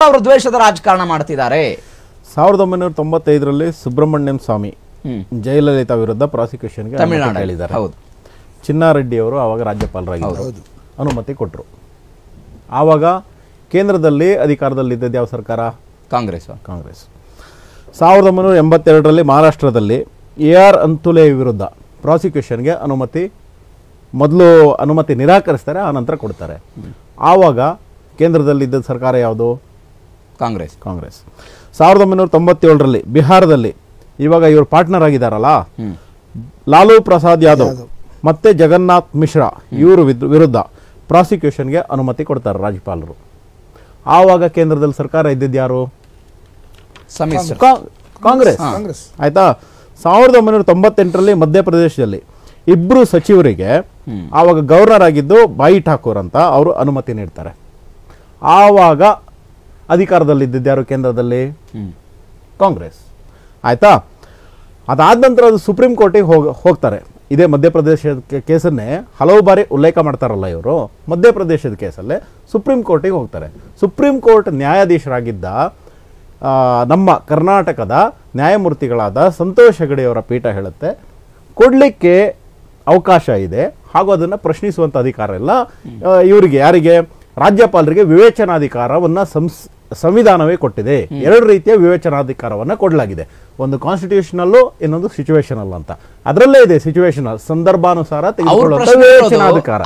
ಅವರು ದ್ವೇಷದ ರಾಜಕಾರಣ ಮಾಡ್ತಿದ್ದಾರೆ? 1995ರಲ್ಲಿ ಸುಬ್ರಹ್ಮಣ್ಯಂ ಸ್ವಾಮಿ ಜಯಲಲಿತಾ ವಿರುದ್ಧ ಪ್ರಾಸಿಕ್ಯೂಷನ್ಗೆ ತಮಿಳುನಾಡು ಹೇಳಿದ್ದಾರೆ. ಹೌದು. ಚಿನ್ನಾರೆಡ್ಡಿ ಅವರು ಆವಾಗ ರಾಜ್ಯಪಾಲರಾಗಿದ್ದರು, ಅನುಮತಿ ಕೊಟ್ಟರು. ಆವಾಗ ಕೇಂದ್ರದಲ್ಲಿ ಅಧಿಕಾರದಲ್ಲಿದ್ದದ್ದು ಯಾವ ಸರ್ಕಾರ? ಕಾಂಗ್ರೆಸ್. 1982ರಲ್ಲಿ ಮಹಾರಾಷ್ಟ್ರದಲ್ಲಿ AR ಅಂತುಲೆ ವಿರುದ್ಧ ಪ್ರಾಸಿಕ್ಯೂಷನ್ಗೆ ಮೊದಲು ಅನುಮತಿ ನಿರಾಕರಿಸ್ತಾರೆ, ಆ ನಂತರ ಕೊಡ್ತಾರೆ. ಆವಾಗ ಕೇಂದ್ರದಲ್ಲಿದ್ದ ಸರ್ಕಾರ ಯಾವುದು? ಕಾಂಗ್ರೆಸ್. 1997ರಲ್ಲಿ ಬಿಹಾರದಲ್ಲಿ ಇವಾಗ ಇವರು ಪಾರ್ಟ್ನರ್ ಆಗಿದ್ದಾರಲ್ಲ, ಲಾಲೂ ಪ್ರಸಾದ್ ಯಾದವ್ ಮತ್ತೆ ಜಗನ್ನಾಥ್ ಮಿಶ್ರಾ ಇವರು ವಿರುದ್ಧ ಪ್ರಾಸಿಕ್ಯೂಷನ್ಗೆ ಅನುಮತಿ ಕೊಡ್ತಾರೆ ರಾಜ್ಯಪಾಲರು. ಆವಾಗ ಕೇಂದ್ರದಲ್ಲಿ ಸರ್ಕಾರ ಇದ್ದಿದ್ದು ಯಾರು? ಕಾಂಗ್ರೆಸ್. ಆಯ್ತಾ? 1998ರಲ್ಲಿ ಮಧ್ಯಪ್ರದೇಶದಲ್ಲಿ ಇಬ್ರು ಸಚಿವರಿಗೆ ಆವಾಗ ಗವರ್ನರ್ ಆಗಿದ್ದು ಬಾಯಿ ಠಾಕೂರ್ ಅಂತ ಅವರು ಅನುಮತಿ ನೀಡ್ತಾರೆ. ಆವಾಗ ಅಧಿಕಾರದಲ್ಲಿದ್ದಿದ್ದು ಯಾರು ಕೇಂದ್ರದಲ್ಲಿ? ಕಾಂಗ್ರೆಸ್. ಆಯ್ತಾ? ಅದಾದ ನಂತರ ಅದು ಸುಪ್ರೀಂ ಕೋರ್ಟಿಗೆ ಹೋಗ್ತಾರೆ. ಇದೇ ಮಧ್ಯಪ್ರದೇಶದ ಕೇಸನ್ನೇ ಹಲವು ಬಾರಿ ಉಲ್ಲೇಖ ಮಾಡ್ತಾರಲ್ಲ ಇವರು. ಮಧ್ಯಪ್ರದೇಶದ ಕೇಸಲ್ಲೇ ಸುಪ್ರೀಂ ಕೋರ್ಟಿಗೆ ಹೋಗ್ತಾರೆ. ಸುಪ್ರೀಂ ಕೋರ್ಟ್ ನ್ಯಾಯಾಧೀಶರಾಗಿದ್ದ ನಮ್ಮ ಕರ್ನಾಟಕದ ನ್ಯಾಯಮೂರ್ತಿಗಳಾದ ಸಂತೋಷ್ ಹೆಗಡೆಯವರ ಪೀಠ ಹೇಳುತ್ತೆ ಕೊಡಲಿಕ್ಕೆ ಅವಕಾಶ ಇದೆ, ಹಾಗೂ ಅದನ್ನು ಪ್ರಶ್ನಿಸುವಂಥ ಅಧಿಕಾರ ಇಲ್ಲ ಇವರಿಗೆ. ಯಾರಿಗೆ? ರಾಜ್ಯಪಾಲರಿಗೆ ವಿವೇಚನಾಧಿಕಾರವನ್ನು ಸಂವಿಧಾನವೇ ಕೊಟ್ಟಿದೆ. ಎರಡು ರೀತಿಯ ವಿವೇಚನಾಧಿಕಾರವನ್ನು ಕೊಡಲಾಗಿದೆ, ಒಂದು ಕಾನ್ಸ್ಟಿಟ್ಯೂಷನಲ್ಲು, ಇನ್ನೊಂದು ಸಿಚುವೇಶನಲ್ ಅಂತ. ಅದರಲ್ಲೇ ಇದೆ ಸಿಚುವೇಶನಲ್, ಸಂದರ್ಭಾನುಸಾರ ತೆಗೆದುಕೊಳ್ಳುವಂಥ ವಿವೇಚನಾಧಿಕಾರ.